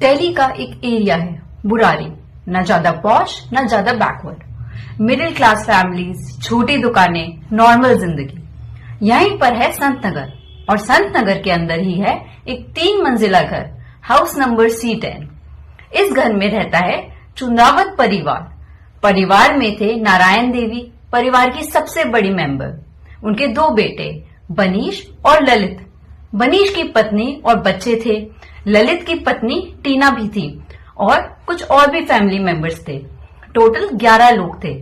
दिल्ली का एक एरिया है बुरारी, न ज्यादा पॉश न ज्यादा बैकवर्ड, मिडिल क्लास फैमिलीज, छोटी दुकानें, नॉर्मल जिंदगी। यहीं पर है संत नगर, और संत नगर के अंदर ही है एक 3 मंजिला घर, हाउस नंबर C10। इस घर में रहता है चुंदावत परिवार। परिवार में थे नारायण देवी, परिवार की सबसे बड़ी मेंबर, उनके 2 बेटे बनीश और ललित। बनीश की पत्नी और बच्चे थे, ललित की पत्नी टीना भी थी, और कुछ और भी फैमिली मेंबर्स थे। टोटल 11 लोग थे।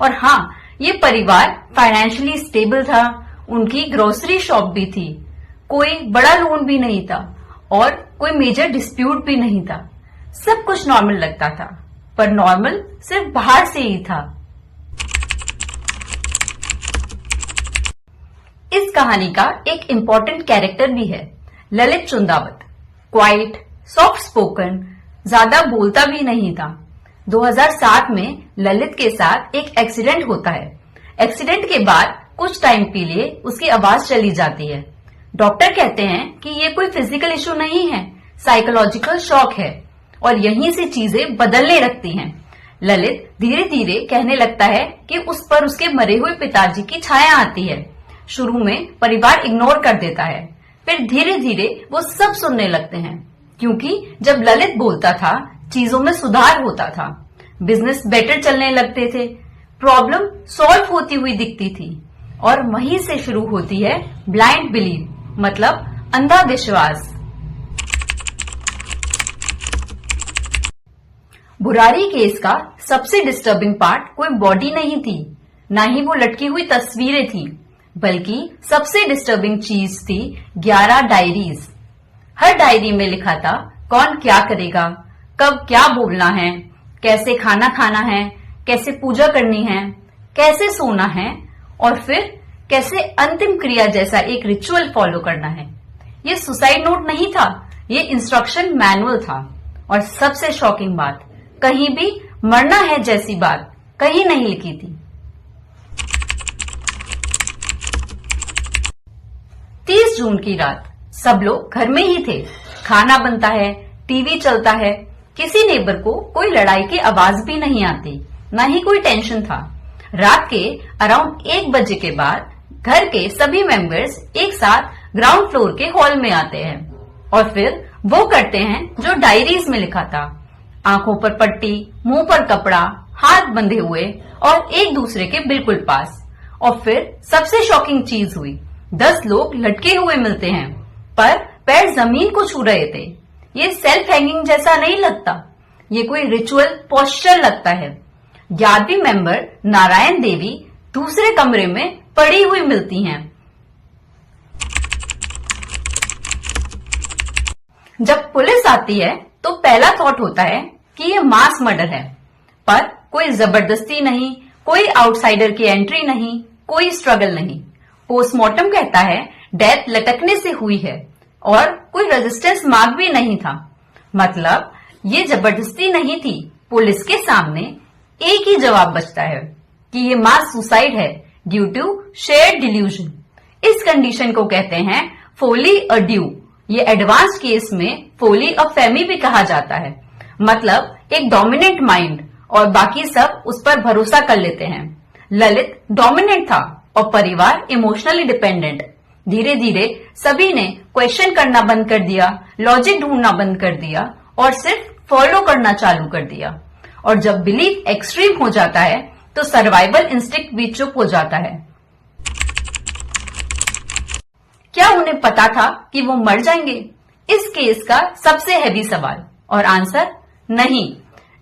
और हाँ, ये परिवार फाइनेंशियली स्टेबल था, उनकी ग्रोसरी शॉप भी थी, कोई बड़ा लोन भी नहीं था और कोई मेजर डिस्प्यूट भी नहीं था। सब कुछ नॉर्मल लगता था, पर नॉर्मल सिर्फ बाहर से ही था। इस कहानी का एक इम्पोर्टेंट कैरेक्टर भी है, ललित चुंदावत। क्वाइट, सॉफ्ट स्पोकन, ज्यादा बोलता भी नहीं था। 2007 में ललित के साथ एक एक्सीडेंट होता है। एक्सीडेंट के बाद कुछ टाइम के लिए उसकी आवाज चली जाती है। डॉक्टर कहते हैं कि ये कोई फिजिकल इशू नहीं है, साइकोलॉजिकल शॉक है, और यहीं से चीजें बदलने लगती हैं। ललित धीरे धीरे कहने लगता है कि उस पर उसके मरे हुए पिताजी की छाया आती है। शुरू में परिवार इग्नोर कर देता है, फिर धीरे धीरे वो सब सुनने लगते हैं, क्योंकि जब ललित बोलता था चीजों में सुधार होता था, बिजनेस बेटर चलने लगते थे, प्रॉब्लम सॉल्व होती हुई दिखती थी। और वहीं से शुरू होती है ब्लाइंड बिलीव, मतलब अंधा विश्वास। बुरारी केस का सबसे डिस्टर्बिंग पार्ट कोई बॉडी नहीं थी, ना ही वो लटकी हुई तस्वीरें थी, बल्कि सबसे डिस्टर्बिंग चीज थी 11 डायरीज। हर डायरी में लिखा था कौन क्या करेगा, कब क्या बोलना है, कैसे खाना खाना है, कैसे पूजा करनी है, कैसे सोना है, और फिर कैसे अंतिम क्रिया जैसा एक रिचुअल फॉलो करना है। ये सुसाइड नोट नहीं था, ये इंस्ट्रक्शन मैनुअल था। और सबसे शॉकिंग बात, कहीं भी मरना है जैसी बात कहीं नहीं लिखी थी। 30 जून की रात सब लोग घर में ही थे। खाना बनता है, टीवी चलता है, किसी नेबर को कोई लड़ाई की आवाज भी नहीं आती, ना ही कोई टेंशन था। रात के अराउंड 1 बजे के बाद घर के सभी मेंबर्स एक साथ ग्राउंड फ्लोर के हॉल में आते हैं, और फिर वो करते हैं जो डायरीज में लिखा था। आंखों पर पट्टी, मुंह पर कपड़ा, हाथ बंधे हुए, और एक दूसरे के बिल्कुल पास। और फिर सबसे शॉकिंग चीज हुई, 10 लोग लटके हुए मिलते हैं, पर पैर जमीन को छू रहे थे। ये सेल्फ हैंगिंग जैसा नहीं लगता, ये कोई रिचुअल पोस्चर लगता है। 11वीं मेंबर नारायण देवी दूसरे कमरे में पड़ी हुई मिलती हैं। जब पुलिस आती है तो पहला थॉट होता है कि ये मास मर्डर है, पर कोई जबरदस्ती नहीं, कोई आउटसाइडर की एंट्री नहीं, कोई स्ट्रगल नहीं। पोस्टमार्टम कहता है डेथ लटकने से हुई है, और कोई रेजिस्टेंस मार्क भी नहीं था। मतलब ये जबरदस्ती नहीं थी। पुलिस के सामने एक ही जवाब बचता है कि ये मास सुसाइड है ड्यू टू शेयर्ड डिल्यूजन। इस कंडीशन को कहते हैं फोली अ ड्यू। ये एडवांस केस में फोली अ फेमी भी कहा जाता है, मतलब एक डोमिनेंट माइंड और बाकी सब उस पर भरोसा कर लेते हैं। ललित डोमिनेंट था और परिवार इमोशनली डिपेंडेंट। धीरे धीरे सभी ने क्वेश्चन करना बंद कर दिया, लॉजिक ढूंढना बंद कर दिया, और सिर्फ फॉलो करना चालू कर दिया। और जब बिलीफ एक्सट्रीम हो जाता है तो सर्वाइवल इंस्टिंक्ट भी चुप हो जाता है। क्या उन्हें पता था कि वो मर जाएंगे? इस केस का सबसे हैवी सवाल, और आंसर नहीं।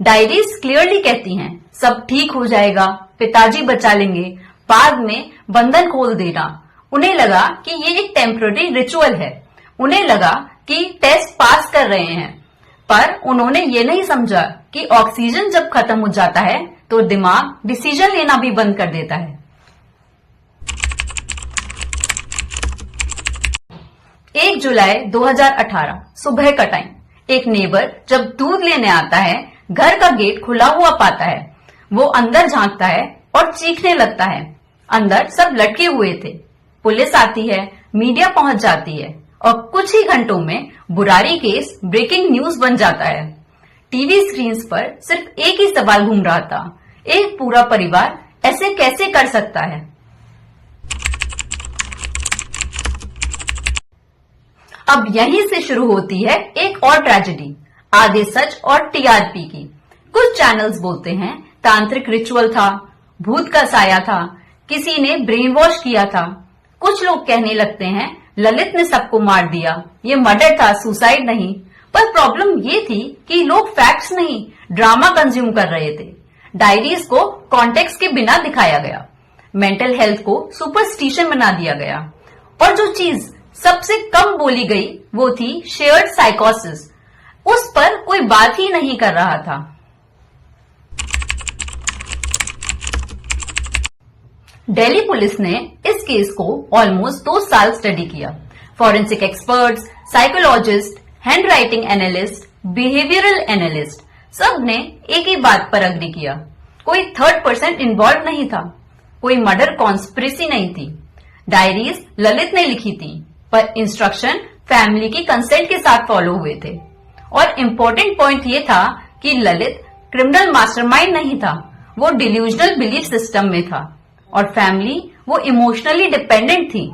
डायरीज क्लियरली कहती हैं सब ठीक हो जाएगा, पिताजी बचा लेंगे, बाद में बंधन खोल देना। उन्हें लगा कि ये एक टेम्पररी रिचुअल है, उन्हें लगा कि टेस्ट पास कर रहे हैं, पर उन्होंने ये नहीं समझा कि ऑक्सीजन जब खत्म हो जाता है तो दिमाग डिसीजन लेना भी बंद कर देता है। 1 जुलाई 2018 सुबह का टाइम, एक नेबर जब दूध लेने आता है, घर का गेट खुला हुआ पाता है। वो अंदर झांकता है और चीखने लगता है। अंदर सब लटके हुए थे। पुलिस आती है, मीडिया पहुंच जाती है, और कुछ ही घंटों में बुरारी केस ब्रेकिंग न्यूज बन जाता है। टीवी स्क्रीन्स पर सिर्फ एक ही सवाल घूम रहा था, एक पूरा परिवार ऐसे कैसे कर सकता है। अब यहीं से शुरू होती है एक और ट्रेजेडी, आधे सच और टीआरपी की। कुछ चैनल्स बोलते हैं तांत्रिक रिचुअल था, भूत का साया था, किसी ने ब्रेन वॉश किया था। कुछ लोग कहने लगते हैं ललित ने सबको मार दिया, ये मर्डर था, सुसाइड नहीं। पर प्रॉब्लम ये थी कि लोग फैक्ट्स नहीं, ड्रामा कंज्यूम कर रहे थे। डायरीज को कॉन्टेक्स्ट के बिना दिखाया गया, मेंटल हेल्थ को सुपरस्टिशन बना दिया गया, और जो चीज सबसे कम बोली गई वो थी शेयर्ड साइकोसिस। उस पर कोई बात ही नहीं कर रहा था। दिल्ली पुलिस ने इस केस को ऑलमोस्ट 2 साल स्टडी किया। Forensic experts, psychologist, hand writing analyst, behavioural analyst, सब ने एक ही बात पर अग्री किया, कोई थर्ड पर्सन इन्वॉल्व नहीं था, कोई मर्डर कॉन्स्पिरेसी नहीं थी। डायरीज ललित ने लिखी थी, पर इंस्ट्रक्शन फैमिली की कंसेंट के साथ फॉलो हुए थे। और इम्पोर्टेंट पॉइंट ये था कि ललित क्रिमिनल मास्टरमाइंड नहीं था, वो डिल्यूजनल बिलीफ सिस्टम में था, और फैमिली वो इमोशनली डिपेंडेंट थी।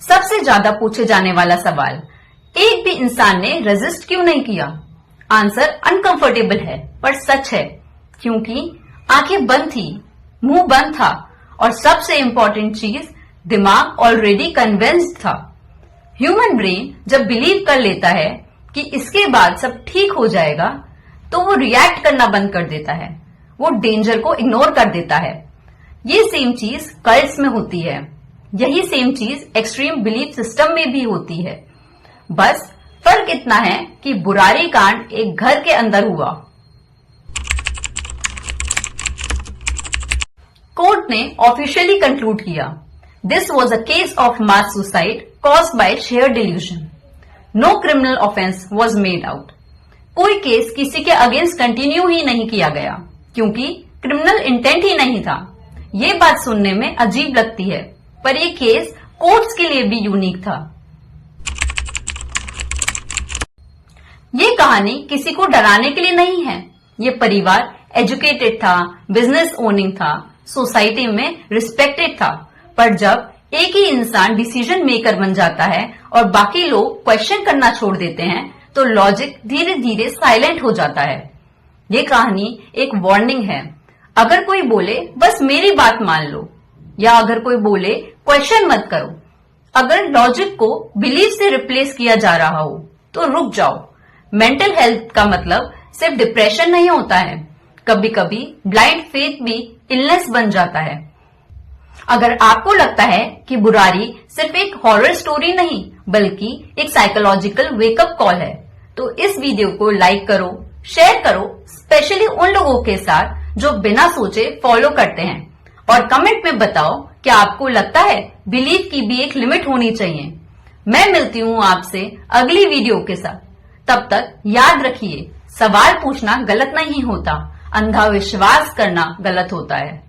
सबसे ज्यादा पूछे जाने वाला सवाल, एक भी इंसान ने रेजिस्ट क्यों नहीं किया? आंसर अनकंफर्टेबल है पर सच है, क्योंकि आंखें बंद थी, मुंह बंद था, और सबसे इंपॉर्टेंट चीज, दिमाग ऑलरेडी कन्विंस्ड था। ह्यूमन ब्रेन जब बिलीव कर लेता है कि इसके बाद सब ठीक हो जाएगा, तो वो रिएक्ट करना बंद कर देता है, वो डेंजर को इग्नोर कर देता है। ये सेम चीज कल्ट्स में होती है, यही सेम चीज एक्सट्रीम बिलीफ सिस्टम में भी होती है। बस फर्क इतना है कि बुरारी कांड एक घर के अंदर हुआ। कोर्ट ने ऑफिशियली कंक्लूड किया, this was a case of mass suicide caused by shared delusion. No criminal offence was made out. कोई केस किसी के अगेंस्ट कंटिन्यू ही नहीं किया गया, क्योंकि क्रिमिनल इंटेंट ही नहीं था। ये बात सुनने में अजीब लगती है, पर ये केस कोर्ट्स के लिए भी यूनिक था। ये कहानी किसी को डराने के लिए नहीं है। ये परिवार एजुकेटेड था, बिजनेस ओनिंग था, सोसाइटी में रिस्पेक्टेड था, पर जब एक ही इंसान डिसीजन मेकर बन जाता है और बाकी लोग क्वेश्चन करना छोड़ देते हैं, तो लॉजिक धीरे धीरे साइलेंट हो जाता है। ये कहानी एक वार्निंग है। अगर कोई बोले बस मेरी बात मान लो, या अगर कोई बोले क्वेश्चन मत करो, अगर लॉजिक को बिलीफ से रिप्लेस किया जा रहा हो, तो रुक जाओ। मेंटल हेल्थ का मतलब सिर्फ डिप्रेशन नहीं होता है, कभी कभी ब्लाइंड फेथ भी इलनेस बन जाता है। अगर आपको लगता है कि बुरारी सिर्फ एक हॉरर स्टोरी नहीं, बल्कि एक साइकोलॉजिकल वेकअप कॉल है, तो इस वीडियो को लाइक करो, शेयर करो, स्पेशली उन लोगों के साथ जो बिना सोचे फॉलो करते हैं, और कमेंट में बताओ क्या आपको लगता है बिलीफ की भी एक लिमिट होनी चाहिए। मैं मिलती हूँ आपसे अगली वीडियो के साथ। तब तक याद रखिए, सवाल पूछना गलत नहीं होता, अंधा विश्वास करना गलत होता है।